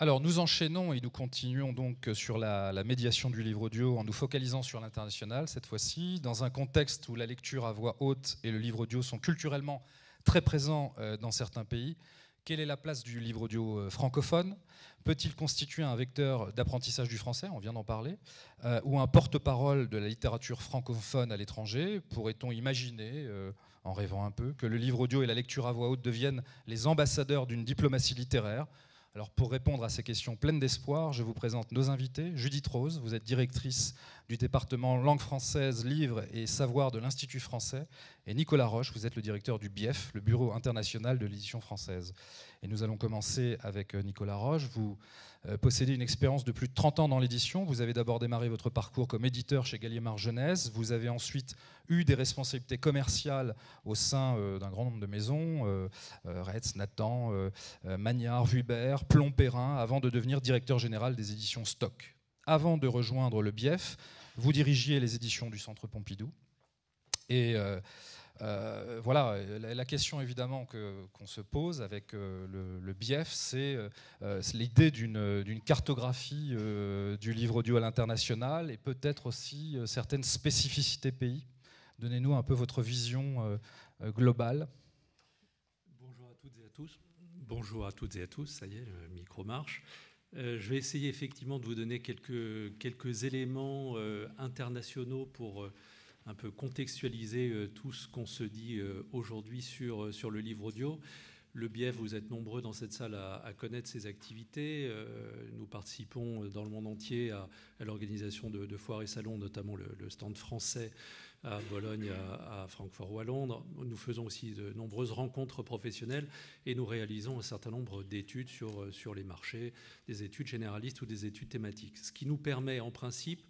Alors nous enchaînons et nous continuons donc sur la médiation du livre audio en nous focalisant sur l'international cette fois-ci, dans un contexte où la lecture à voix haute et le livre audio sont culturellement très présents dans certains pays. Quelle est la place du livre audio francophone? Peut-il constituer un vecteur d'apprentissage du français, on vient d'en parler, ou un porte-parole de la littérature francophone à l'étranger? Pourrait-on imaginer, en rêvant un peu, que le livre audio et la lecture à voix haute deviennent les ambassadeurs d'une diplomatie littéraire? Alors pour répondre à ces questions pleines d'espoir, je vous présente nos invités. Judith Rose, vous êtes directrice du département langue française, livres et savoir de l'Institut français. Et Nicolas Roche, vous êtes le directeur du BIEF, le Bureau international de l'édition française. Et nous allons commencer avec Nicolas Roche. Vous possédez une expérience de plus de 30 ans dans l'édition. Vous avez d'abord démarré votre parcours comme éditeur chez Gallimard Jeunesse. Vous avez ensuite eu des responsabilités commerciales au sein d'un grand nombre de maisons, Retz, Nathan, Magnard, Vuibert, Plomb-Perrin, avant de devenir directeur général des éditions Stock. Avant de rejoindre le BIEF, vous dirigiez les éditions du Centre Pompidou. Et voilà, la question évidemment qu'on se pose avec le BIEF, c'est l'idée d'une cartographie du livre audio à l'international et peut-être aussi certaines spécificités pays. Donnez-nous un peu votre vision globale. Bonjour à toutes et à tous. Bonjour à toutes et à tous, ça y est, le micro marche. Je vais essayer effectivement de vous donner quelques éléments internationaux pour un peu contextualiser tout ce qu'on se dit aujourd'hui sur le livre audio. Le BIEF, vous êtes nombreux dans cette salle à connaître ses activités. Nous participons dans le monde entier à l'organisation de foires et salons, notamment le stand français à Bologne, à Francfort ou à Londres. Nous faisons aussi de nombreuses rencontres professionnelles et nous réalisons un certain nombre d'études sur les marchés, des études généralistes ou des études thématiques. Ce qui nous permet en principe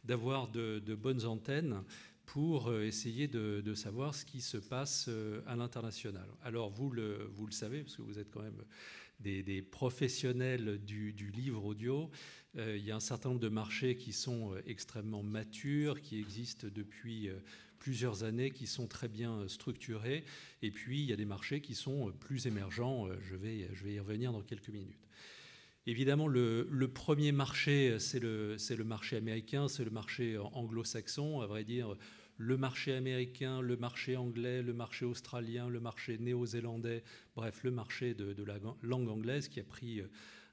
d'avoir de bonnes antennes pour essayer de savoir ce qui se passe à l'international. Alors vous le savez, parce que vous êtes quand même des professionnels du livre audio, il y a un certain nombre de marchés qui sont extrêmement matures, qui existent depuis plusieurs années, qui sont très bien structurés, et puis il y a des marchés qui sont plus émergents, je vais y revenir dans quelques minutes. Évidemment, le premier marché, c'est le marché américain, c'est le marché anglo-saxon, à vrai dire. Le marché américain, le marché anglais, le marché australien, le marché néo-zélandais, bref, le marché de la langue anglaise qui a pris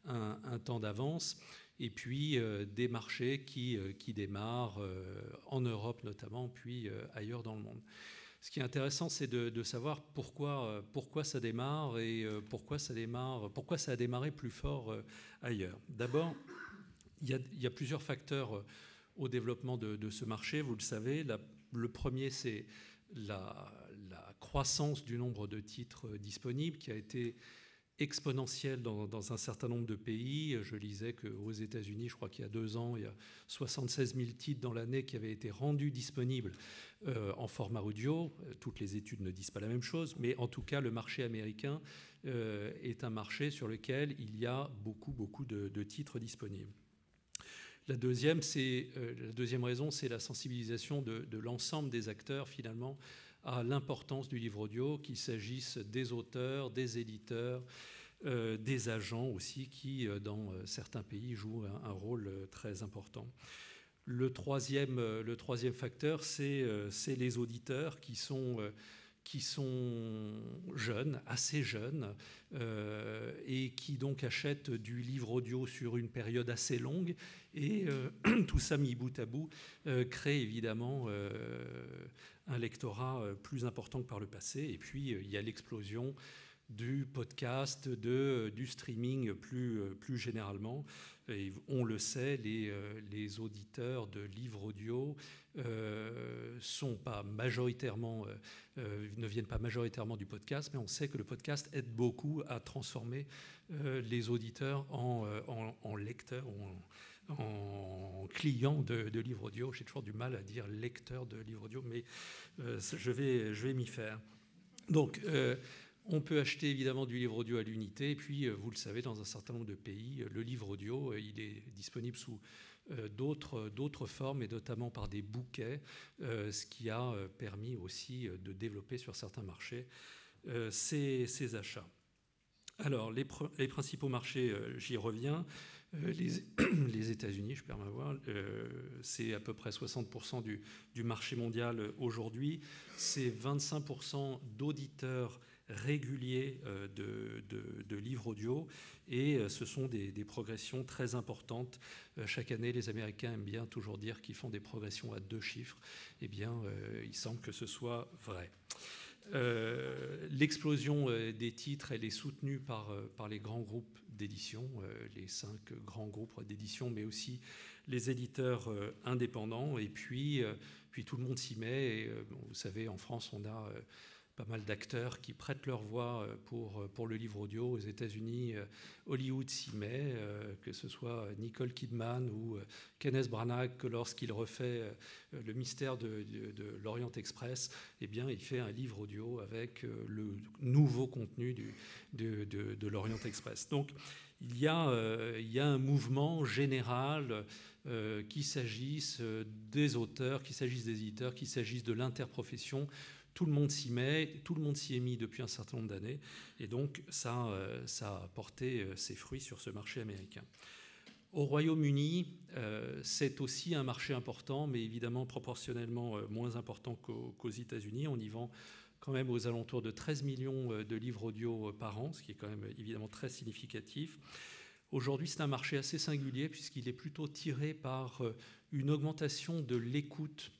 un temps d'avance, et puis des marchés qui démarrent en Europe notamment, puis ailleurs dans le monde. Ce qui est intéressant, c'est de savoir pourquoi ça démarre et pourquoi ça a démarré plus fort ailleurs. D'abord, il y a plusieurs facteurs au développement de ce marché, vous le savez. Le premier, c'est la croissance du nombre de titres disponibles qui a été exponentielle dans un certain nombre de pays. Je lisais qu'aux États-Unis, je crois qu'il y a 2 ans, il y a 76 000 titres dans l'année qui avaient été rendus disponibles en format audio. Toutes les études ne disent pas la même chose, mais en tout cas, le marché américain est un marché sur lequel il y a beaucoup de titres disponibles. La deuxième raison, c'est la sensibilisation de l'ensemble des acteurs, finalement, à l'importance du livre audio, qu'il s'agisse des auteurs, des éditeurs, des agents aussi, qui, dans certains pays, jouent un rôle très important. Le troisième facteur, c'est les auditeurs qui sont jeunes, assez jeunes, et qui donc achètent du livre audio sur une période assez longue. Et tout ça mis bout à bout crée évidemment un lectorat plus important que par le passé. Et puis il y a l'explosion du podcast, du streaming plus généralement. Et on le sait, les auditeurs de livres audio ne viennent pas majoritairement du podcast, mais on sait que le podcast aide beaucoup à transformer les auditeurs en lecteurs, en clients de livres audio. J'ai toujours du mal à dire lecteur de livres audio, mais je vais m'y faire. Donc, on peut acheter évidemment du livre audio à l'unité, et puis vous le savez, dans un certain nombre de pays, le livre audio, il est disponible sous d'autres formes, et notamment par des bouquets, ce qui a permis aussi de développer sur certains marchés ces achats. Alors, les principaux marchés, j'y reviens. Les États-Unis, je perds ma voix, c'est à peu près 60% du marché mondial aujourd'hui. C'est 25% d'auditeurs réguliers de livres audio, et ce sont des progressions très importantes. Chaque année, les Américains aiment bien toujours dire qu'ils font des progressions à 2 chiffres. Eh bien, il semble que ce soit vrai. L'explosion des titres, elle est soutenue par les grands groupes d'édition, les 5 grands groupes d'édition, mais aussi les éditeurs indépendants. Et puis tout le monde s'y met. Et, bon, vous savez, en France, on a pas mal d'acteurs qui prêtent leur voix pour le livre audio. Aux États-Unis, Hollywood s'y met, que ce soit Nicole Kidman ou Kenneth Branagh, que lorsqu'il refait le mystère de l'Orient Express, eh bien, il fait un livre audio avec le nouveau contenu de l'Orient Express. Donc, il y a un mouvement général, qu'il s'agisse des auteurs, qu'il s'agisse des éditeurs, qu'il s'agisse de l'interprofession. Tout le monde s'y met, tout le monde s'y est mis depuis un certain nombre d'années, et donc ça a porté ses fruits sur ce marché américain. Au Royaume-Uni, c'est aussi un marché important, mais évidemment proportionnellement moins important qu'aux États-Unis. On y vend quand même aux alentours de 13 millions de livres audio par an, ce qui est quand même évidemment très significatif. Aujourd'hui, c'est un marché assez singulier puisqu'il est plutôt tiré par une augmentation de l'écoute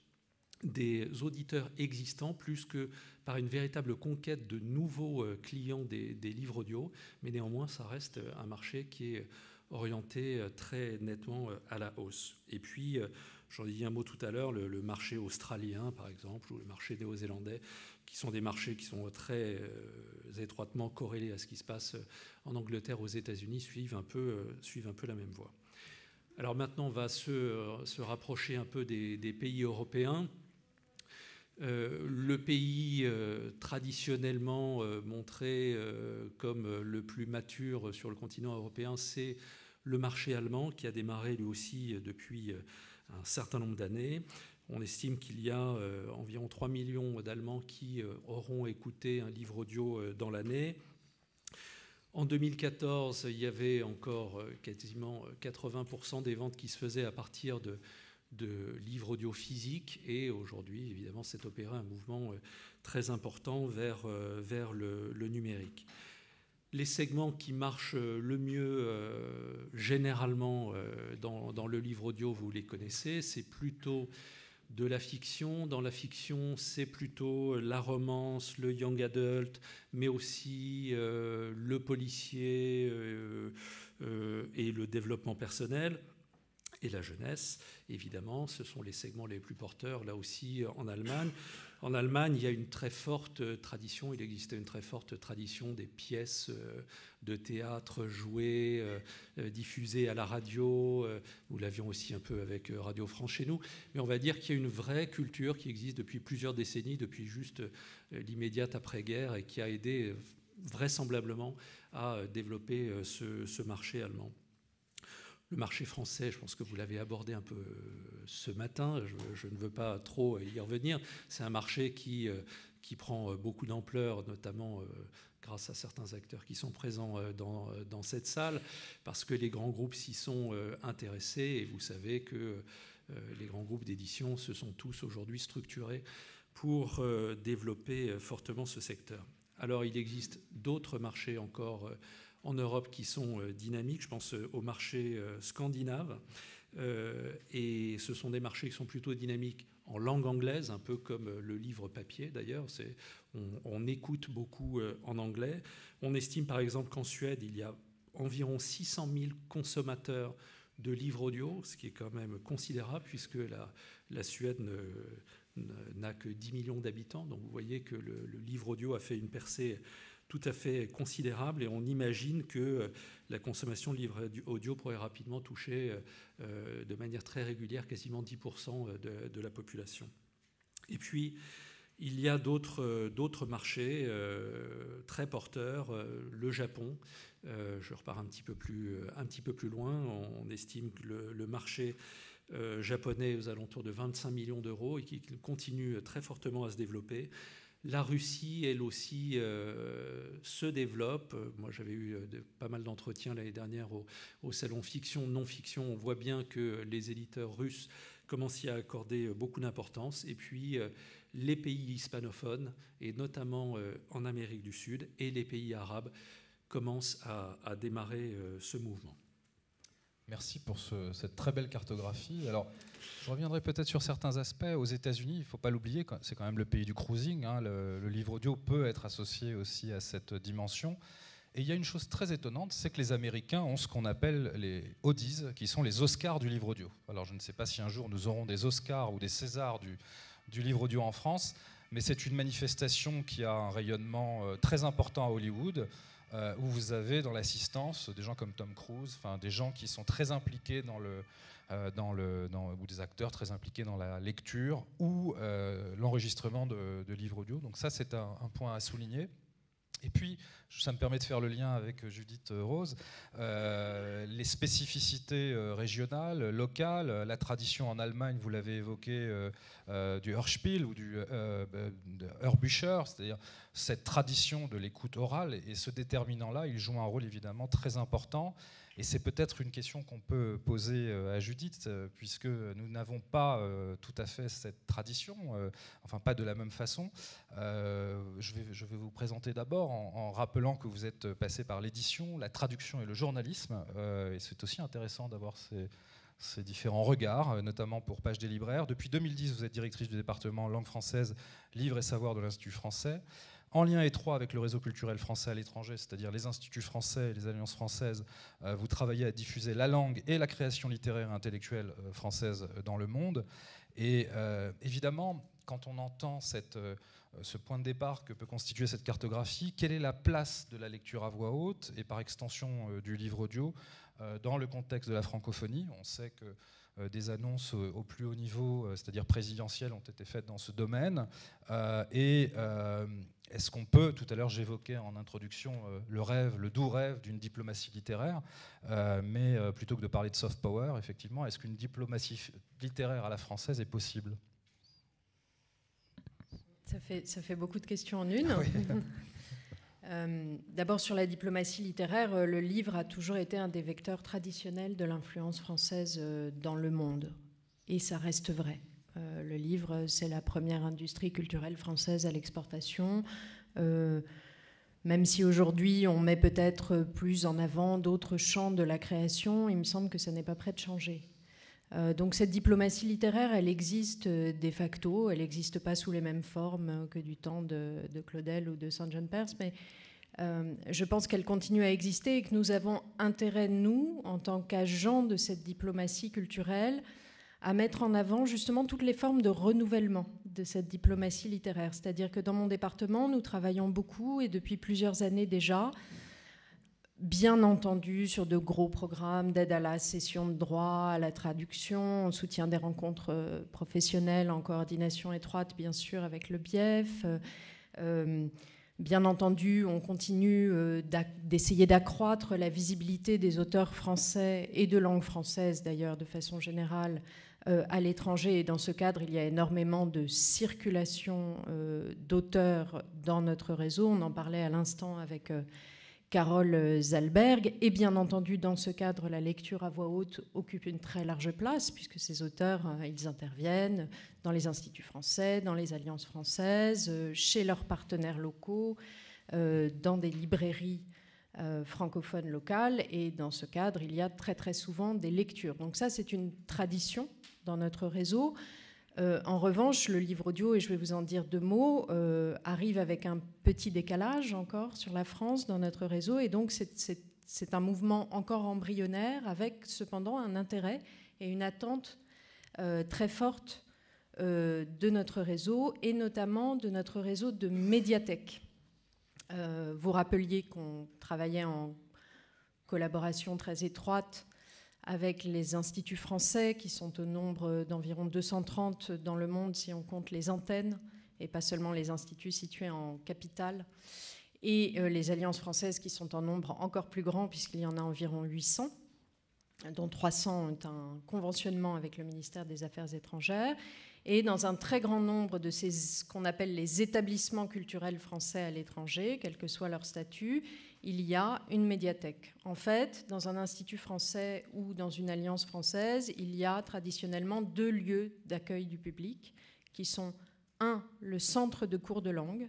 des auditeurs existants plus que par une véritable conquête de nouveaux clients des livres audio, mais néanmoins ça reste un marché qui est orienté très nettement à la hausse. Et puis j'en ai dit un mot tout à l'heure, le marché australien par exemple, ou le marché néo-zélandais, qui sont des marchés qui sont très étroitement corrélés à ce qui se passe en Angleterre, aux États-Unis, suivent un peu la même voie. Alors maintenant on va se rapprocher un peu des pays européens. Le pays traditionnellement montré comme le plus mature sur le continent européen, c'est le marché allemand, qui a démarré lui aussi depuis un certain nombre d'années. On estime qu'il y a environ 3 millions d'Allemands qui auront écouté un livre audio dans l'année. En 2014, il y avait encore quasiment 80% des ventes qui se faisaient à partir de livres audio physiques, et aujourd'hui, évidemment, s'est opéré un mouvement très important vers le numérique. Les segments qui marchent le mieux généralement dans le livre audio, vous les connaissez, c'est plutôt de la fiction. Dans la fiction, c'est plutôt la romance, le young adult, mais aussi le policier et le développement personnel. Et la jeunesse, évidemment, ce sont les segments les plus porteurs, là aussi, en Allemagne. En Allemagne, il y a une très forte tradition, il existait une très forte tradition des pièces de théâtre jouées, diffusées à la radio. Nous l'avions aussi un peu avec Radio France chez nous. Mais on va dire qu'il y a une vraie culture qui existe depuis plusieurs décennies, depuis juste l'immédiate après-guerre, et qui a aidé vraisemblablement à développer ce marché allemand. Le marché français, je pense que vous l'avez abordé un peu ce matin, je ne veux pas trop y revenir. C'est un marché qui prend beaucoup d'ampleur, notamment grâce à certains acteurs qui sont présents dans cette salle, parce que les grands groupes s'y sont intéressés, et vous savez que les grands groupes d'édition se sont tous aujourd'hui structurés pour développer fortement ce secteur. Alors il existe d'autres marchés encore en Europe qui sont dynamiques. Je pense au marché scandinave. Et ce sont des marchés qui sont plutôt dynamiques en langue anglaise, un peu comme le livre papier d'ailleurs. On écoute beaucoup en anglais. On estime par exemple qu'en Suède, il y a environ 600 000 consommateurs de livres audio, ce qui est quand même considérable puisque la Suède n'a que 10 millions d'habitants. Donc vous voyez que le livre audio a fait une percée tout à fait considérable, et on imagine que la consommation de livres audio pourrait rapidement toucher de manière très régulière quasiment 10% de la population. Et puis, il y a d'autres marchés très porteurs. Le Japon, je repars un petit peu plus loin, on estime que le marché japonais est aux alentours de 25 millions d'euros et qui continue très fortement à se développer. La Russie, elle aussi, se développe. Moi, j'avais eu pas mal d'entretiens l'année dernière au salon fiction, non-fiction. On voit bien que les éditeurs russes commencent à y accorder beaucoup d'importance. Et puis, les pays hispanophones, et notamment en Amérique du Sud, et les pays arabes commencent à démarrer ce mouvement. Merci pour cette très belle cartographie. Alors, je reviendrai peut-être sur certains aspects. Aux États-Unis, il ne faut pas l'oublier, c'est quand même le pays du cruising. Hein, le livre audio peut être associé aussi à cette dimension. Et il y a une chose très étonnante, c'est que les Américains ont ce qu'on appelle les Audies, qui sont les Oscars du livre audio. Alors, je ne sais pas si un jour nous aurons des Oscars ou des Césars du livre audio en France, mais c'est une manifestation qui a un rayonnement très important à Hollywood, où vous avez dans l'assistance des gens comme Tom Cruise, enfin des gens qui sont très impliqués ou des acteurs très impliqués dans la lecture ou l'enregistrement de livres audio. Donc ça, c'est un point à souligner. Et puis, ça me permet de faire le lien avec Judith Rose, les spécificités régionales, locales, la tradition en Allemagne, vous l'avez évoqué, du Hörspiel ou du Hörbücher, c'est-à-dire cette tradition de l'écoute orale, et ce déterminant-là, il joue un rôle évidemment très important. Et c'est peut-être une question qu'on peut poser à Judith, puisque nous n'avons pas tout à fait cette tradition, enfin pas de la même façon. Je vais vous présenter d'abord en rappelant que vous êtes passé par l'édition, la traduction et le journalisme. Et c'est aussi intéressant d'avoir ces différents regards, notamment pour Page des libraires. Depuis 2010, vous êtes directrice du département langue française, livres et savoirs de l'Institut français. En lien étroit avec le réseau culturel français à l'étranger, c'est-à-dire les instituts français et les alliances françaises, vous travaillez à diffuser la langue et la création littéraire et intellectuelle française dans le monde. Et évidemment, quand on entend ce point de départ que peut constituer cette cartographie, quelle est la place de la lecture à voix haute et par extension du livre audio dans le contexte de la francophonie? On sait que des annonces au plus haut niveau, c'est-à-dire présidentielles, ont été faites dans ce domaine. Est-ce qu'on peut, tout à l'heure j'évoquais en introduction le doux rêve d'une diplomatie littéraire, mais plutôt que de parler de soft power, effectivement, est-ce qu'une diplomatie littéraire à la française est possible ? Ça fait beaucoup de questions en une. Oui. D'abord sur la diplomatie littéraire, le livre a toujours été un des vecteurs traditionnels de l'influence française dans le monde. Et ça reste vrai. Le livre, c'est la première industrie culturelle française à l'exportation. Même si aujourd'hui on met peut-être plus en avant d'autres champs de la création, il me semble que ça n'est pas près de changer. Donc cette diplomatie littéraire, elle existe de facto, elle n'existe pas sous les mêmes formes que du temps de Claudel ou de Saint John Perse, mais je pense qu'elle continue à exister et que nous avons intérêt, nous, en tant qu'agents de cette diplomatie culturelle, à mettre en avant justement toutes les formes de renouvellement de cette diplomatie littéraire. C'est-à-dire que dans mon département, nous travaillons beaucoup et depuis plusieurs années déjà, bien entendu sur de gros programmes d'aide à la cession de droits, à la traduction, on soutient des rencontres professionnelles en coordination étroite, bien sûr, avec le BIEF. Bien entendu, on continue d'essayer d'accroître la visibilité des auteurs français et de langue française, d'ailleurs, de façon générale, à l'étranger. Et dans ce cadre, il y a énormément de circulation d'auteurs dans notre réseau. On en parlait à l'instant avec Carole Zalberg. Et bien entendu, dans ce cadre, la lecture à voix haute occupe une très large place, puisque ces auteurs, ils interviennent dans les instituts français, dans les alliances françaises, chez leurs partenaires locaux, dans des librairies francophones locales. Et dans ce cadre, il y a très très souvent des lectures. Donc ça, c'est une tradition dans notre réseau. En revanche, le livre audio, et je vais vous en dire deux mots, arrive avec un petit décalage encore sur la France dans notre réseau, et donc c'est un mouvement encore embryonnaire, avec cependant un intérêt et une attente très forte de notre réseau, et notamment de notre réseau de médiathèques. Vous rappeliez qu'on travaillait en collaboration très étroite avec les instituts français, qui sont au nombre d'environ 230 dans le monde, si on compte les antennes, et pas seulement les instituts situés en capitale, et les alliances françaises, qui sont en nombre encore plus grand, puisqu'il y en a environ 800. dont 300 ont un conventionnement avec le ministère des Affaires étrangères. Et dans un très grand nombre de ce qu'on appelle les établissements culturels français à l'étranger, quel que soit leur statut, il y a une médiathèque. En fait, dans un institut français ou dans une alliance française, il y a traditionnellement 2 lieux d'accueil du public, qui sont le centre de cours de langue,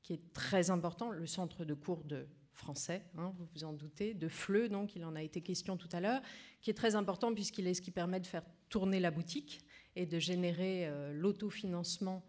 qui est très important, le centre de cours de français, vous vous en doutez, de FLE, donc il en a été question tout à l'heure, qui est très important puisqu'il est ce qui permet de faire tourner la boutique et de générer l'autofinancement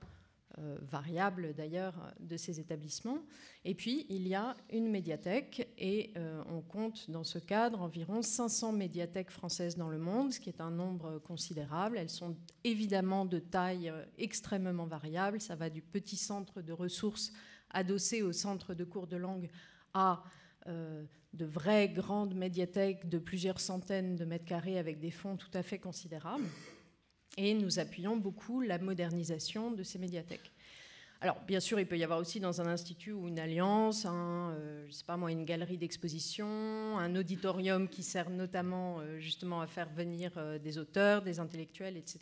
variable d'ailleurs de ces établissements. Et puis il y a une médiathèque et on compte dans ce cadre environ 500 médiathèques françaises dans le monde, ce qui est un nombre considérable. Elles sont évidemment de taille extrêmement variable. Ça va du petit centre de ressources adossé au centre de cours de langue à de vraies grandes médiathèques de plusieurs centaines de mètres carrés avec des fonds tout à fait considérables. Et nous appuyons beaucoup la modernisation de ces médiathèques. Alors, bien sûr, il peut y avoir aussi dans un institut ou une alliance, je sais pas moi, une galerie d'exposition, un auditorium qui sert notamment justement à faire venir des auteurs, des intellectuels, etc.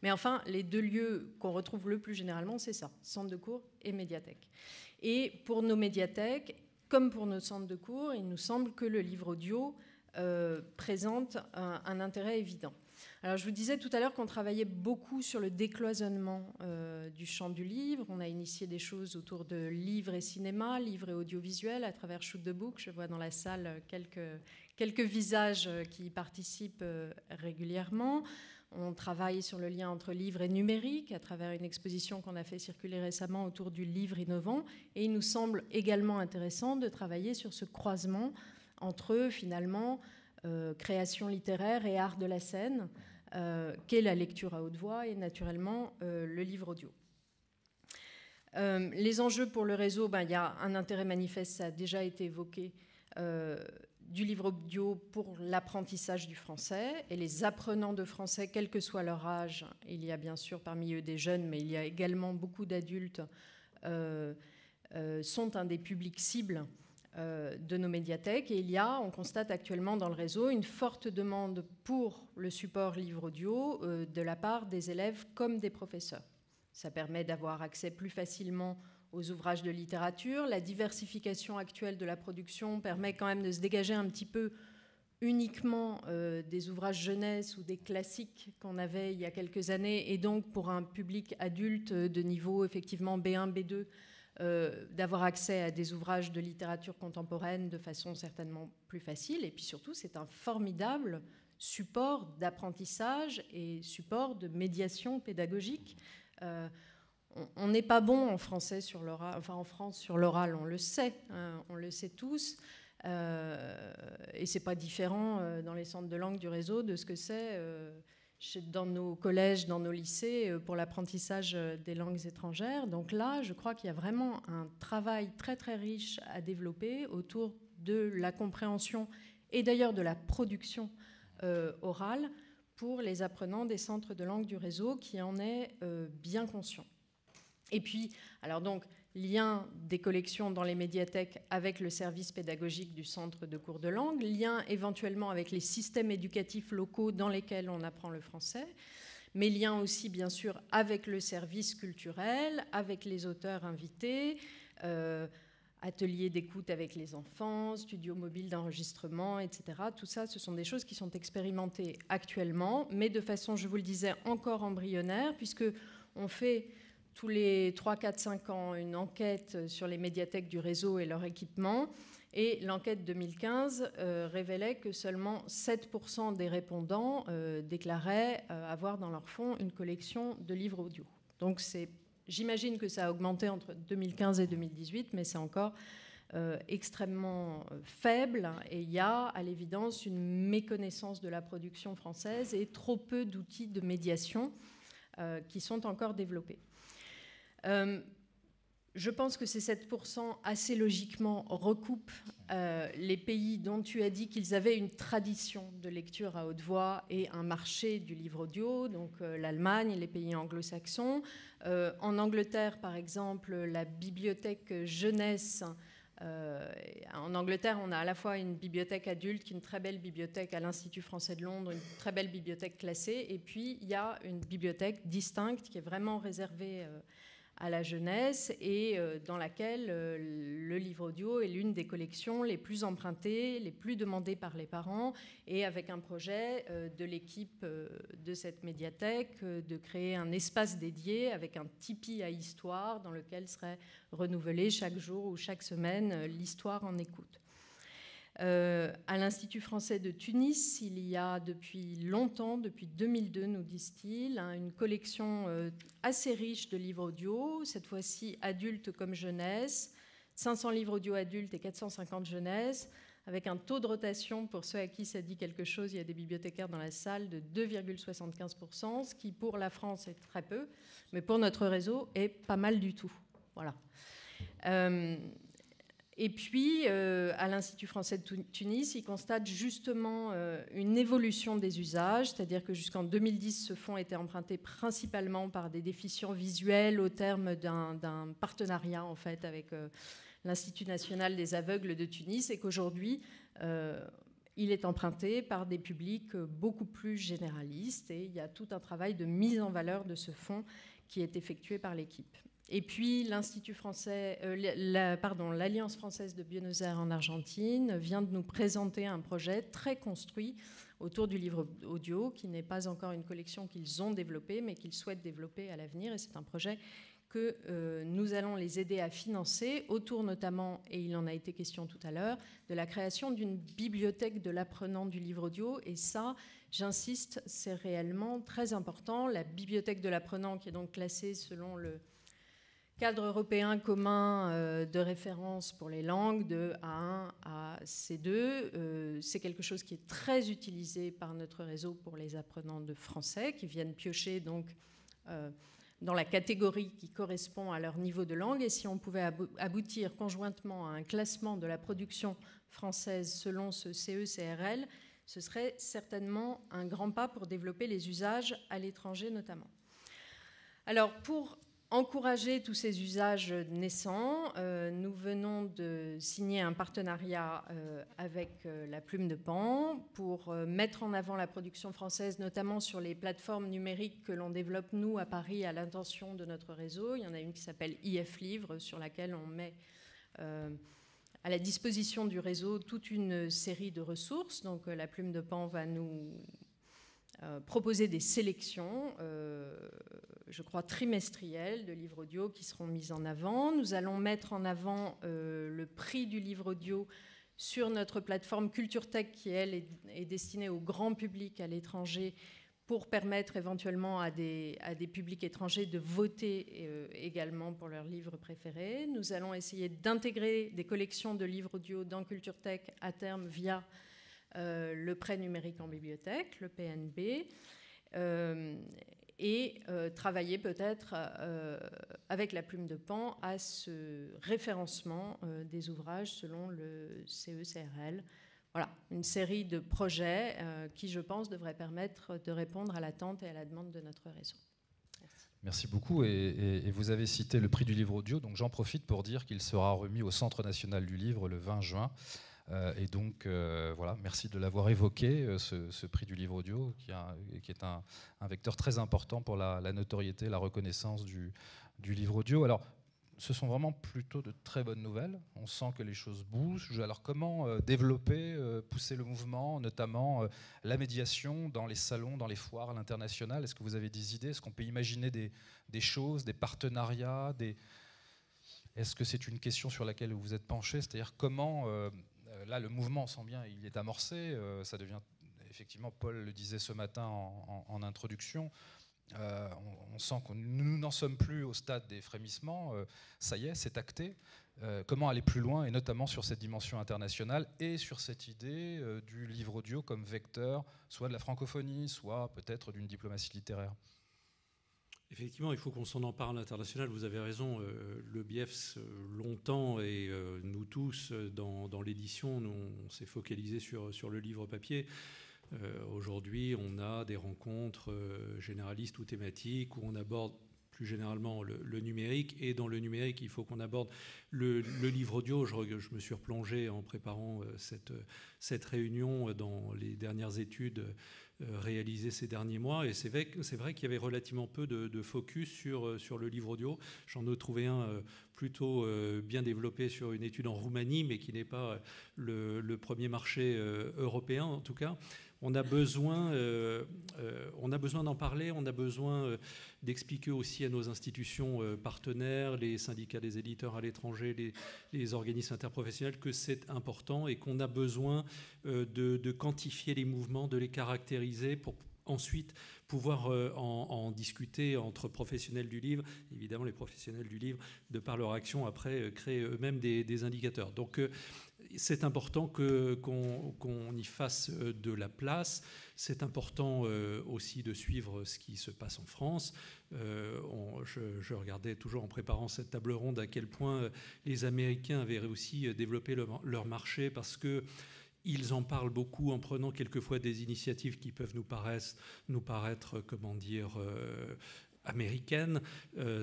Mais enfin, les 2 lieux qu'on retrouve le plus généralement, c'est ça, centre de cours et médiathèque. Et pour nos médiathèques, comme pour nos centres de cours, il nous semble que le livre audio présente un intérêt évident. Alors, je vous disais tout à l'heure qu'on travaillait beaucoup sur le décloisonnement du champ du livre. On a initié des choses autour de livres et cinéma, livres et audiovisuel à travers Shoot the Book. Je vois dans la salle quelques visages qui y participent régulièrement. On travaille sur le lien entre livre et numérique à travers une exposition qu'on a fait circuler récemment autour du livre innovant. Et il nous semble également intéressant de travailler sur ce croisement entre, finalement, création littéraire et art de la scène, qu'est la lecture à haute voix et naturellement le livre audio. Les enjeux pour le réseau, il y a un intérêt manifeste, ça a déjà été évoqué, du livre audio pour l'apprentissage du français. Et les apprenants de français, quel que soit leur âge, il y a bien sûr parmi eux des jeunes, mais il y a également beaucoup d'adultes, sont un des publics cibles de nos médiathèques. Et on constate actuellement dans le réseau une forte demande pour le support livre audio de la part des élèves comme des professeurs. Ça permet d'avoir accès plus facilement aux ouvrages de littérature. La diversification actuelle de la production permet quand même de se dégager un petit peu uniquement des ouvrages jeunesse ou des classiques qu'on avait il y a quelques années, et donc pour un public adulte de niveau effectivement B1, B2, d'avoir accès à des ouvrages de littérature contemporaine de façon certainement plus facile. Et puis surtout, c'est un formidable support d'apprentissage et support de médiation pédagogique. On n'est pas bon en français sur l'oral, enfin en France sur l'oral, on le sait tous. Et c'est pas différent dans les centres de langue du réseau de ce que c'est dans nos collèges, dans nos lycées, pour l'apprentissage des langues étrangères. Donc là, je crois qu'il y a vraiment un travail très très riche à développer autour de la compréhension et d'ailleurs de la production orale pour les apprenants des centres de langue du réseau, qui en est bien conscient. Et puis, alors donc, lien des collections dans les médiathèques avec le service pédagogique du centre de cours de langue, lien éventuellement avec les systèmes éducatifs locaux dans lesquels on apprend le français, mais lien aussi bien sûr avec le service culturel, avec les auteurs invités, ateliers d'écoute avec les enfants, studios mobiles d'enregistrement, etc. Tout ça, ce sont des choses qui sont expérimentées actuellement, mais de façon, je vous le disais, encore embryonnaire, puisque on fait tous les 3, 4, 5 ans une enquête sur les médiathèques du réseau et leur équipement. Et l'enquête 2015 révélait que seulement 7% des répondants déclaraient avoir dans leur fonds une collection de livres audio. Donc j'imagine que ça a augmenté entre 2015 et 2018, mais c'est encore extrêmement faible. Et il y a à l'évidence une méconnaissance de la production française et trop peu d'outils de médiation qui sont encore développés. Je pense que ces 7% assez logiquement recoupent les pays dont tu as dit qu'ils avaient une tradition de lecture à haute voix et un marché du livre audio, donc l'Allemagne et les pays anglo-saxons. En Angleterre, par exemple, la bibliothèque jeunesse En Angleterre, on a à la fois une bibliothèque adulte, qui est une très belle bibliothèque à l'Institut français de Londres, une très belle bibliothèque classée, et puis il y a une bibliothèque distincte qui est vraiment réservée à la jeunesse et dans laquelle le livre audio est l'une des collections les plus empruntées, les plus demandées par les parents, et avec un projet de l'équipe de cette médiathèque de créer un espace dédié avec un Tipeee à histoire dans lequel serait renouvelé chaque jour ou chaque semaine l'histoire en écoute. À l'Institut français de Tunis, il y a depuis longtemps, depuis 2002, nous disent-ils, une collection assez riche de livres audio, cette fois-ci adultes comme jeunesse, 500 livres audio adultes et 450 jeunesse, avec un taux de rotation, pour ceux à qui ça dit quelque chose, il y a des bibliothécaires dans la salle, de 2,75%, ce qui pour la France est très peu, mais pour notre réseau est pas mal du tout. Voilà. Et puis, à l'Institut français de Tunis, ils constatent justement une évolution des usages, c'est-à-dire que jusqu'en 2010, ce fonds était emprunté principalement par des déficients visuels au terme d'un partenariat en fait, avec l'Institut national des aveugles de Tunis, et qu'aujourd'hui, il est emprunté par des publics beaucoup plus généralistes, et il y a tout un travail de mise en valeur de ce fonds qui est effectué par l'équipe. Et puis l'Institut français, l'Alliance française de Buenos Aires en Argentine vient de nous présenter un projet très construit autour du livre audio, qui n'est pas encore une collection qu'ils ont développée, mais qu'ils souhaitent développer à l'avenir. Et c'est un projet que nous allons les aider à financer, autour notamment, et il en a été question tout à l'heure, de la création d'une bibliothèque de l'apprenant du livre audio. Et ça, j'insiste, c'est réellement très important. La bibliothèque de l'apprenant, qui est donc classée selon le cadre européen commun de référence pour les langues de A1 à C2. C'est quelque chose qui est très utilisé par notre réseau pour les apprenants de français qui viennent piocher donc dans la catégorie qui correspond à leur niveau de langue. Et si on pouvait aboutir conjointement à un classement de la production française selon ce CE-CRL, ce serait certainement un grand pas pour développer les usages à l'étranger notamment. Alors pour encourager tous ces usages naissants, nous venons de signer un partenariat avec la Plume de Pan pour mettre en avant la production française, notamment sur les plateformes numériques que l'on développe, nous, à Paris, à l'intention de notre réseau. Il y en a une qui s'appelle IF Livre, sur laquelle on met à la disposition du réseau toute une série de ressources. Donc la Plume de Pan va nous proposer des sélections, je crois trimestrielles, de livres audio qui seront mises en avant. Nous allons mettre en avant le prix du livre audio sur notre plateforme CultureTech, qui, elle, est destinée au grand public à l'étranger, pour permettre éventuellement à des publics étrangers de voter également pour leurs livres préférés. Nous allons essayer d'intégrer des collections de livres audio dans CultureTech à terme via le prêt numérique en bibliothèque, le PNB, et travailler peut-être avec la Plume de Pan à ce référencement des ouvrages selon le CE-CRL. Voilà, une série de projets qui, je pense, devraient permettre de répondre à l'attente et à la demande de notre réseau. Merci beaucoup. Et vous avez cité le prix du livre audio, donc j'en profite pour dire qu'il sera remis au Centre national du livre le 20 juin. Et donc, voilà, merci de l'avoir évoqué, ce prix du livre audio, qui est un vecteur très important pour la notoriété, la reconnaissance du livre audio. Alors, ce sont vraiment plutôt de très bonnes nouvelles. On sent que les choses bougent. Alors, comment développer, pousser le mouvement, notamment la médiation dans les salons, dans les foires à l'international? Est-ce que vous avez des idées? Est-ce qu'on peut imaginer des choses, des partenariats Est-ce que c'est une question sur laquelle vous vous êtes penché? C'est-à-dire comment... là, le mouvement, on sent bien, il est amorcé. Ça devient, effectivement, Paul le disait ce matin en introduction, on sent que nous n'en sommes plus au stade des frémissements. Ça y est, c'est acté. Comment aller plus loin, et notamment sur cette dimension internationale et sur cette idée du livre audio comme vecteur, soit de la francophonie, soit peut-être d'une diplomatie littéraire? Effectivement, il faut qu'on s'en empare à l'international. Vous avez raison, le BIEFS, longtemps, et nous tous, dans l'édition, on s'est focalisé sur le livre papier. Aujourd'hui, on a des rencontres généralistes ou thématiques où on aborde plus généralement le numérique. Et dans le numérique, il faut qu'on aborde le livre audio. Je me suis replongé en préparant cette réunion dans les dernières études réalisées ces derniers mois. Et c'est vrai qu'il y avait relativement peu de focus sur le livre audio. J'en ai trouvé un plutôt bien développé sur une étude en Roumanie, mais qui n'est pas le premier marché européen en tout cas. On a besoin d'en parler, on a besoin d'expliquer aussi à nos institutions partenaires, les syndicats des éditeurs à l'étranger, les organismes interprofessionnels, que c'est important et qu'on a besoin de quantifier les mouvements, de les caractériser pour ensuite pouvoir en discuter entre professionnels du livre. Évidemment, les professionnels du livre, de par leur action, après, créent eux-mêmes des indicateurs. Donc, c'est important qu'on y fasse de la place. C'est important aussi de suivre ce qui se passe en France. Je regardais toujours en préparant cette table ronde à quel point les Américains avaient réussi à développer leur marché parce que ils en parlent beaucoup en prenant quelquefois des initiatives qui peuvent nous paraître comment dire, américaine,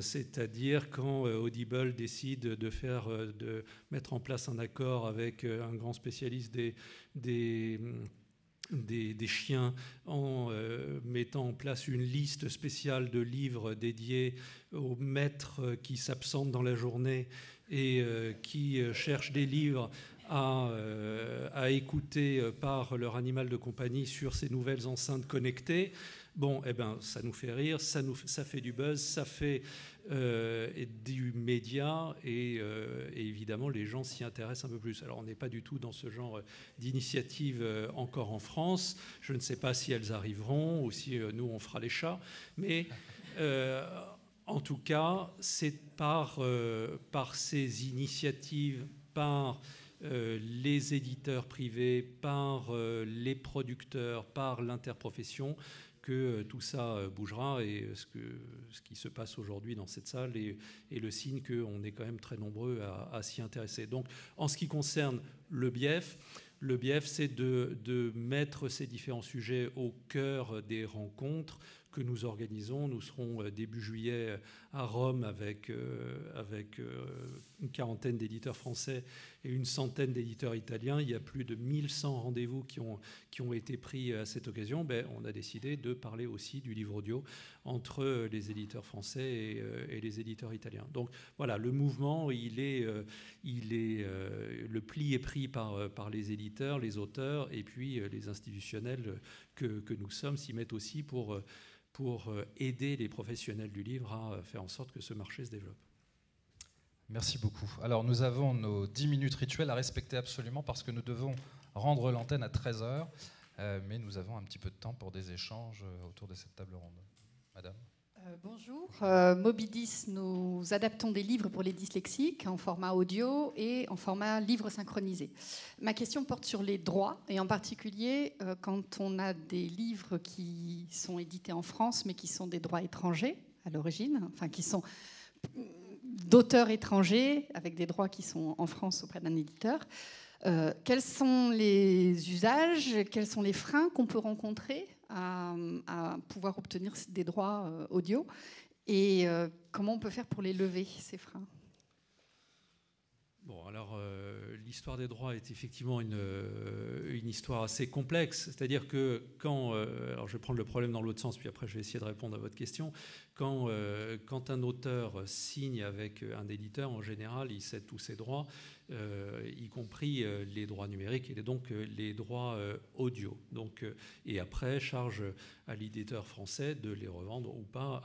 c'est-à-dire quand Audible décide de mettre en place un accord avec un grand spécialiste des chiens en mettant en place une liste spéciale de livres dédiés aux maîtres qui s'absentent dans la journée et qui cherchent des livres à écouter par leur animal de compagnie sur ces nouvelles enceintes connectées. Bon, eh ben, ça nous fait rire, ça fait du buzz, ça fait du média et évidemment les gens s'y intéressent un peu plus. Alors on n'est pas du tout dans ce genre d'initiative encore en France. Je ne sais pas si elles arriveront ou si nous on fera les chats, mais en tout cas c'est par ces initiatives, par les éditeurs privés, par les producteurs, par l'interprofession, que tout ça bougera. Et ce qui se passe aujourd'hui dans cette salle est le signe qu'on est quand même très nombreux à s'y intéresser. Donc, en ce qui concerne le BIEF, c'est de mettre ces différents sujets au cœur des rencontres que nous organisons. Nous serons début juillet à Rome avec une quarantaine d'éditeurs français et une centaine d'éditeurs italiens. Il y a plus de 1100 rendez-vous qui ont été pris à cette occasion. On a décidé de parler aussi du livre audio entre les éditeurs français et les éditeurs italiens. Donc voilà, le mouvement, le pli est pris par les éditeurs, les auteurs et puis les institutionnels que nous sommes s'y mettent aussi pour aider les professionnels du livre à faire en sorte que ce marché se développe. Merci beaucoup. Alors nous avons nos 10 minutes rituelles à respecter absolument parce que nous devons rendre l'antenne à 13h, mais nous avons un petit peu de temps pour des échanges autour de cette table ronde. Madame. Bonjour. Mobidis, nous adaptons des livres pour les dyslexiques en format audio et en format livre synchronisé. Ma question porte sur les droits et en particulier quand on a des livres qui sont édités en France mais qui sont des droits étrangers à l'origine, enfin qui sont d'auteurs étrangers avec des droits qui sont en France auprès d'un éditeur. Quels sont les usages, quels sont les freins qu'on peut rencontrer à pouvoir obtenir des droits audio et comment on peut faire pour les lever, ces freins? Bon, alors l'histoire des droits est effectivement une histoire assez complexe. C'est-à-dire que alors je vais prendre le problème dans l'autre sens, puis après je vais essayer de répondre à votre question. Quand un auteur signe avec un éditeur, en général, il cède tous ses droits, y compris les droits numériques et donc les droits audio. Donc, et après, charge à l'éditeur français de les revendre ou pas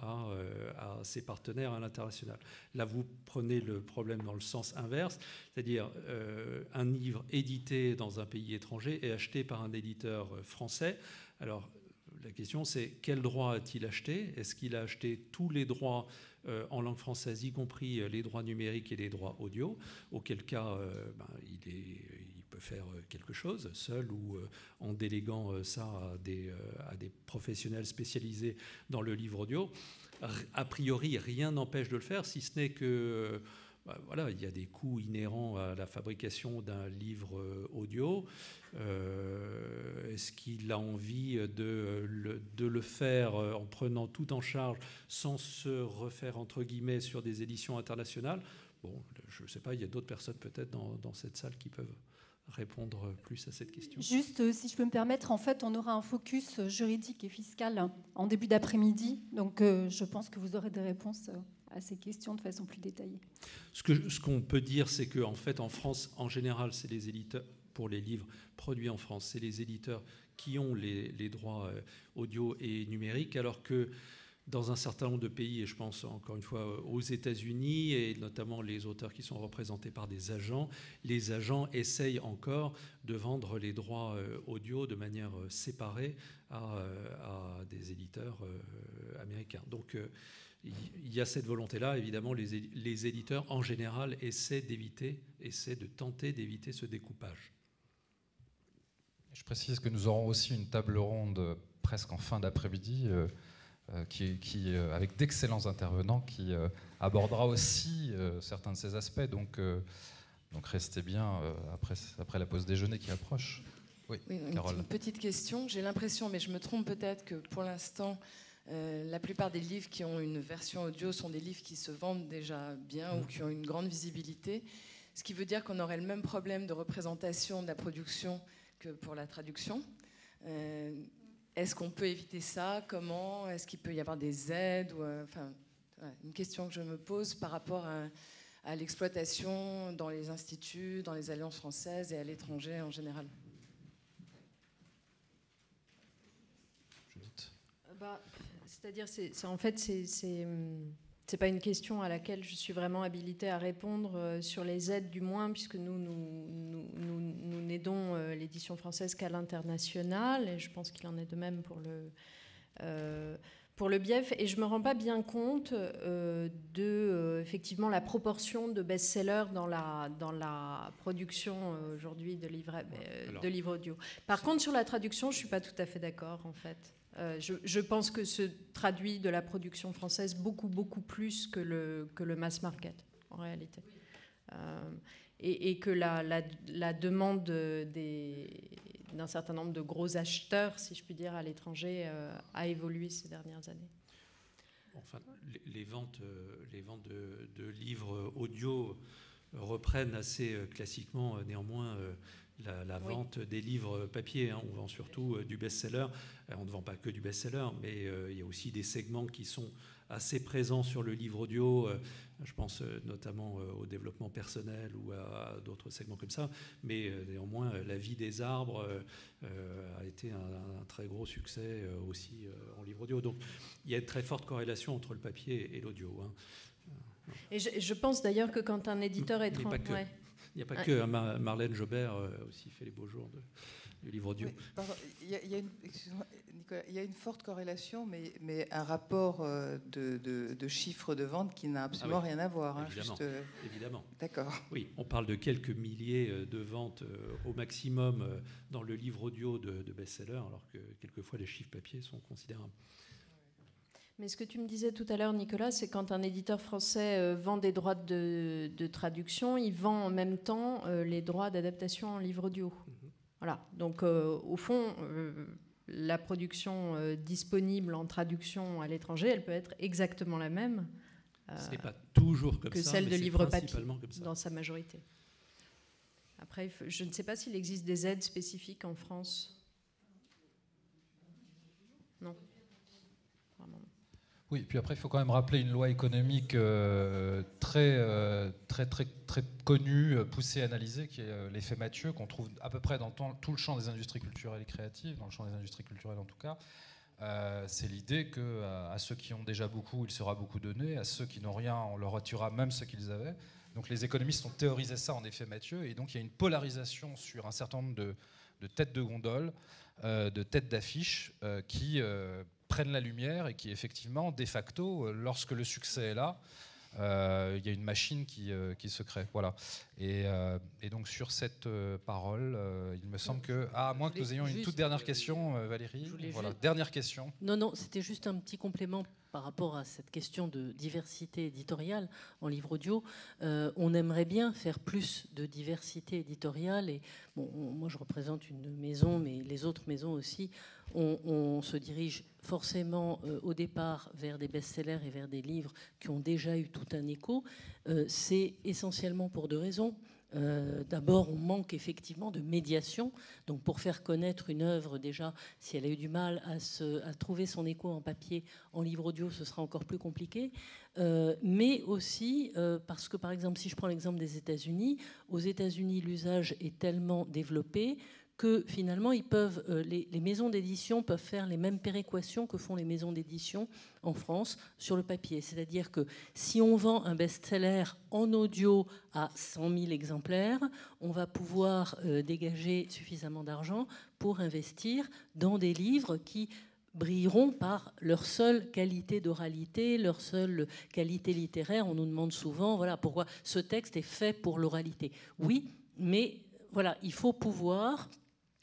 à ses partenaires à l'international. Là, vous prenez le problème dans le sens inverse, c'est-à-dire un livre édité dans un pays étranger et acheté par un éditeur français. Alors, la question, c'est quel droit a-t-il acheté? Est-ce qu'il a acheté tous les droits en langue française, y compris les droits numériques et les droits audio? Auquel cas, il peut faire quelque chose, seul ou en déléguant ça à des professionnels spécialisés dans le livre audio. A priori, rien n'empêche de le faire, si ce n'est que voilà, il y a des coûts inhérents à la fabrication d'un livre audio. Est-ce qu'il a envie de le faire en prenant tout en charge sans se refaire, entre guillemets, sur des éditions internationales? Bon, je ne sais pas, il y a d'autres personnes peut-être dans cette salle qui peuvent répondre plus à cette question. Juste, si je peux me permettre, en fait, on aura un focus juridique et fiscal en début d'après-midi. Donc, je pense que vous aurez des réponses à ces questions de façon plus détaillée. Ce qu'on peut dire, c'est qu'en fait, en France, en général, c'est les éditeurs, pour les livres produits en France, c'est les éditeurs qui ont les droits audio et numériques, alors que dans un certain nombre de pays, et je pense encore une fois aux États-Unis, et notamment les auteurs qui sont représentés par des agents, les agents essayent encore de vendre les droits audio de manière séparée à des éditeurs américains. Donc il y a cette volonté-là. Évidemment, les éditeurs, en général, essaient de tenter d'éviter ce découpage. Je précise que nous aurons aussi une table ronde presque en fin d'après-midi, avec d'excellents intervenants qui abordera aussi certains de ces aspects. Donc restez bien après la pause déjeuner qui approche. Oui, Carole. Une petite question. J'ai l'impression, mais je me trompe peut-être, que pour l'instant, la plupart des livres qui ont une version audio sont des livres qui se vendent déjà bien ou qui ont une grande visibilité. Ce qui veut dire qu'on aurait le même problème de représentation de la production que pour la traduction. Est-ce qu'on peut éviter ça? Comment? Est-ce qu'il peut y avoir des aides une question que je me pose par rapport à l'exploitation dans les instituts, dans les alliances françaises et à l'étranger en général. Judith. C'est-à-dire, c'est pas une question à laquelle je suis vraiment habilitée à répondre, sur les aides du moins, puisque nous n'aidons l'édition française qu'à l'international, et je pense qu'il en est de même pour le BIEF, et je me rends pas bien compte effectivement la proportion de best-sellers dans la production aujourd'hui de livres audio. Par contre, sur la traduction, je suis pas tout à fait d'accord en fait. Je pense que se traduit de la production française beaucoup plus que le mass market en réalité, et que la demande d'un certain nombre de gros acheteurs, si je puis dire, à l'étranger a évolué ces dernières années. Enfin, les ventes de livres audio reprennent assez classiquement néanmoins la vente des livres papier. On vend surtout du best-seller. On ne vend pas que du best-seller, mais il y a aussi des segments qui sont assez présents sur le livre audio. Je pense notamment au développement personnel ou à d'autres segments comme ça. Mais néanmoins, La vie des arbres a été un très gros succès aussi en livre audio. Donc il y a une très forte corrélation entre le papier et l'audio. Et je pense d'ailleurs que quand un éditeur étranger... Il n'y a pas que Marlène Jobert aussi fait les beaux jours du livre audio. Oui, pardon, il y a une forte corrélation, mais un rapport de chiffres de vente qui n'a absolument rien à voir. Évidemment. Évidemment. D'accord. Oui, on parle de quelques milliers de ventes au maximum dans le livre audio de best-seller, alors que quelquefois les chiffres papier sont considérables. Mais ce que tu me disais tout à l'heure, Nicolas, c'est quand un éditeur français vend des droits de traduction, il vend en même temps les droits d'adaptation en livre audio. Voilà. Donc, au fond, la production disponible en traduction à l'étranger, elle peut être exactement la même ce n'est pas toujours comme que ça, celle de livre papier, comme ça, dans sa majorité. Après, je ne sais pas s'il existe des aides spécifiques en France. Non. Vraiment. Oui, puis après, il faut quand même rappeler une loi économique très connue, poussée, analysée, qui est l'effet Mathieu, qu'on trouve à peu près dans tout le champ des industries culturelles et créatives, dans le champ des industries culturelles en tout cas. C'est l'idée qu'à ceux qui ont déjà beaucoup, il sera beaucoup donné, à ceux qui n'ont rien, on leur retirera même ce qu'ils avaient. Donc les économistes ont théorisé ça en effet Mathieu, et donc il y a une polarisation sur un certain nombre de têtes de gondole, de têtes d'affiches qui prennent la lumière et qui effectivement, de facto, lorsque le succès est là, il y a une machine qui se crée. Voilà. Et donc sur cette parole, il me semble que... à moins que nous ayons une toute dernière question, Valérie. Voilà. Dernière question. Non, c'était juste un petit complément par rapport à cette question de diversité éditoriale en livre audio. On aimerait bien faire plus de diversité éditoriale. Et bon, moi, je représente une maison, mais les autres maisons aussi. On se dirige forcément au départ vers des best-sellers et vers des livres qui ont déjà eu tout un écho. C'est essentiellement pour deux raisons. D'abord, on manque effectivement de médiation. Donc, pour faire connaître une œuvre, déjà, si elle a eu du mal à trouver son écho en papier, en livre audio, ce sera encore plus compliqué. Mais aussi parce que, par exemple, si je prends l'exemple des États-Unis, aux États-Unis, l'usage est tellement développé que finalement, les maisons d'édition peuvent faire les mêmes péréquations que font les maisons d'édition en France sur le papier. C'est-à-dire que si on vend un best-seller en audio à 100 000 exemplaires, on va pouvoir dégager suffisamment d'argent pour investir dans des livres qui brilleront par leur seule qualité d'oralité, leur seule qualité littéraire. On nous demande souvent, voilà, pourquoi ce texte est fait pour l'oralité. Oui, mais voilà, il faut pouvoir...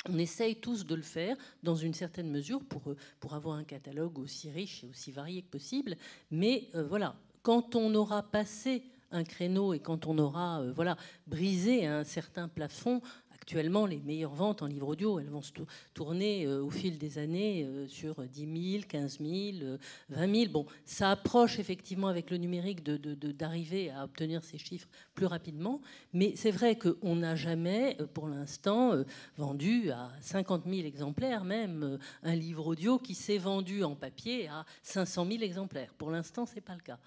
On essaye tous de le faire dans une certaine mesure pour avoir un catalogue aussi riche et aussi varié que possible. Mais voilà, quand on aura passé un créneau et quand on aura brisé un certain plafond, actuellement, les meilleures ventes en livre audio, elles vont se tourner au fil des années sur 10 000, 15 000, 20 000. Bon, ça approche effectivement avec le numérique d'arriver à obtenir ces chiffres plus rapidement. Mais c'est vrai qu'on n'a jamais, pour l'instant, vendu à 50 000 exemplaires, même un livre audio qui s'est vendu en papier à 500 000 exemplaires. Pour l'instant, ce n'est pas le cas.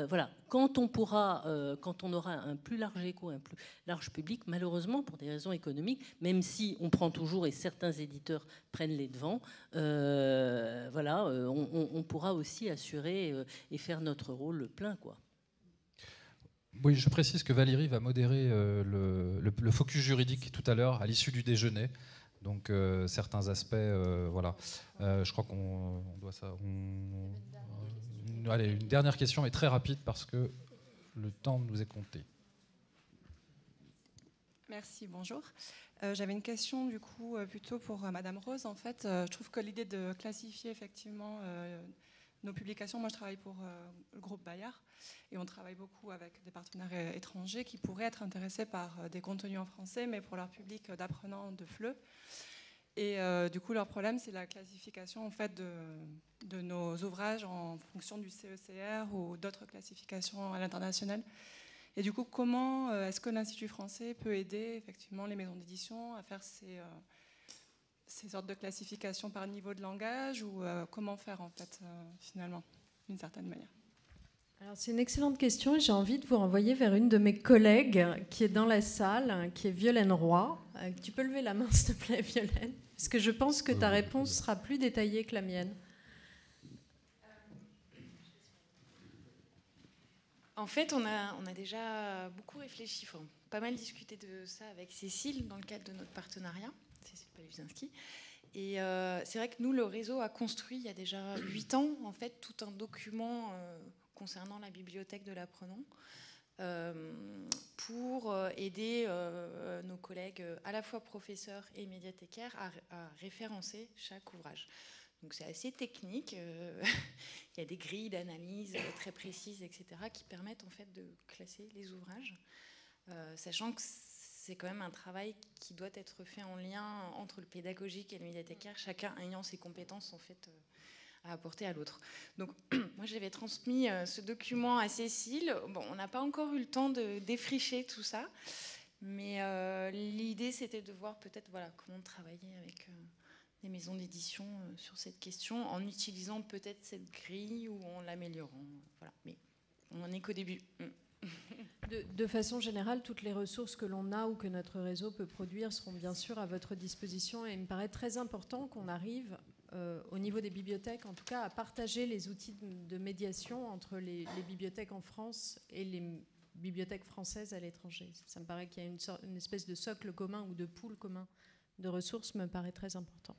Voilà. Quand on aura un plus large écho, un plus large public, malheureusement, pour des raisons économiques, même si on prend toujours, et certains éditeurs prennent les devants, on pourra aussi assurer et faire notre rôle plein, quoi. Oui, je précise que Valérie va modérer le focus juridique tout à l'heure, à l'issue du déjeuner. Donc, certains aspects, voilà. Je crois qu'on doit ça. Allez, une dernière question, mais très rapide, parce que le temps nous est compté. Merci, bonjour. J'avais une question du coup plutôt pour Madame Rose. En fait, je trouve que l'idée de classifier effectivement nos publications, moi je travaille pour le groupe Bayard et on travaille beaucoup avec des partenaires étrangers qui pourraient être intéressés par des contenus en français, mais pour leur public d'apprenants de FLE. Et du coup, leur problème, c'est la classification en fait de nos ouvrages en fonction du CECR ou d'autres classifications à l'international. Et du coup, comment est-ce que l'Institut français peut aider effectivement les maisons d'édition à faire ces sortes de classifications par niveau de langage ou comment faire en fait finalement d'une certaine manière? Alors, c'est une excellente question et j'ai envie de vous renvoyer vers une de mes collègues qui est dans la salle, qui est Violaine Roy. Tu peux lever la main, s'il te plaît, Violaine, parce que je pense que ta réponse sera plus détaillée que la mienne. En fait, on a déjà beaucoup réfléchi, enfin, pas mal discuté de ça avec Cécile dans le cadre de notre partenariat, Cécile Paluzinski. Et c'est vrai que nous, le réseau a construit il y a déjà 8 ans, en fait, tout un document concernant la bibliothèque de l'apprenant pour aider nos collègues, à la fois professeurs et médiathécaires, à référencer chaque ouvrage. Donc c'est assez technique, il y a des grilles d'analyse très précises, etc., qui permettent en fait de classer les ouvrages, sachant que c'est quand même un travail qui doit être fait en lien entre le pédagogique et le médiathécaire, chacun ayant ses compétences en fait à apporter à l'autre. Donc moi j'avais transmis ce document à Cécile. Bon, on n'a pas encore eu le temps de défricher tout ça, mais l'idée c'était de voir peut-être comment travailler avec des maisons d'édition sur cette question en utilisant peut-être cette grille ou en l'améliorant. Voilà. Mais on n'en est qu'au début. De façon générale, toutes les ressources que l'on a ou que notre réseau peut produire seront bien sûr à votre disposition et il me paraît très important qu'on arrive au niveau des bibliothèques, en tout cas, à partager les outils de médiation entre les bibliothèques en France et les bibliothèques françaises à l'étranger. Ça me paraît qu'il y a une espèce de socle commun ou de pool commun de ressources me paraît très important.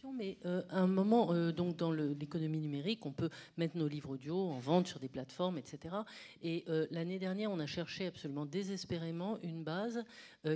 question, mais à un moment, donc dans l'économie numérique, on peut mettre nos livres audio en vente sur des plateformes, etc. Et l'année dernière, on a cherché absolument désespérément une base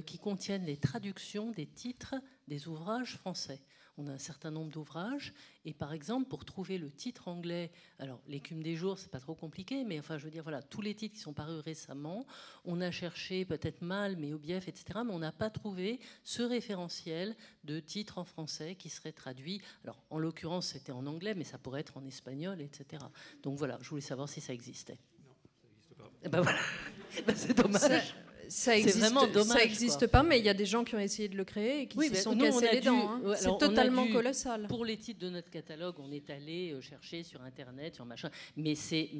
qui contienne les traductions des titres des ouvrages français. On a un certain nombre d'ouvrages, et par exemple, pour trouver le titre anglais, alors l'écume des jours, c'est pas trop compliqué, mais enfin, je veux dire, voilà, tous les titres qui sont parus récemment, on a cherché peut-être mal, mais au bief, etc., mais on n'a pas trouvé ce référentiel de titres en français qui serait traduit. Alors, en l'occurrence, c'était en anglais, mais ça pourrait être en espagnol, etc. Donc voilà, je voulais savoir si ça existait. Non, ça n'existe pas. Et ben voilà, ben, c'est dommage. Ça existe, vraiment dommage, ça n'existe pas, mais il y a des gens qui ont essayé de le créer et qui se sont cassés les dents. Hein. C'est totalement colossal. Pour les titres de notre catalogue, on est allé chercher sur Internet, sur machin. Mais c'est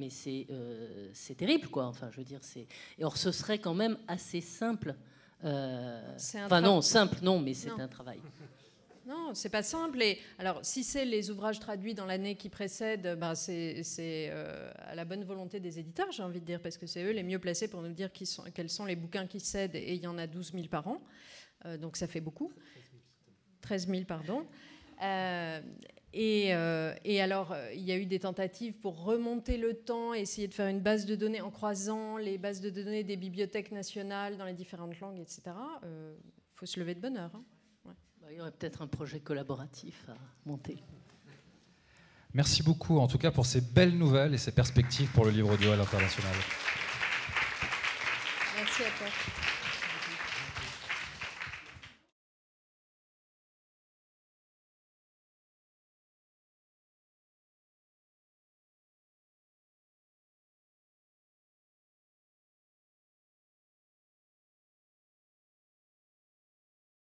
terrible, quoi. Enfin, je veux dire, et or, ce serait quand même assez simple. Enfin, non, simple, non, mais c'est un travail. Non, c'est pas simple. Et alors, si c'est les ouvrages traduits dans l'année qui précède, ben c'est à la bonne volonté des éditeurs, j'ai envie de dire, parce que c'est eux les mieux placés pour nous dire quels sont les bouquins qui cèdent, et il y en a 12 000 par an. Donc ça fait beaucoup. 13 000, pardon. Et alors, il y a eu des tentatives pour remonter le temps, essayer de faire une base de données en croisant les bases de données des bibliothèques nationales dans les différentes langues, etc. Faut se lever de bonne heure. Hein. Il y aurait peut-être un projet collaboratif à monter. Merci beaucoup, en tout cas, pour ces belles nouvelles et ces perspectives pour le livre audio à l'international. Merci à toi.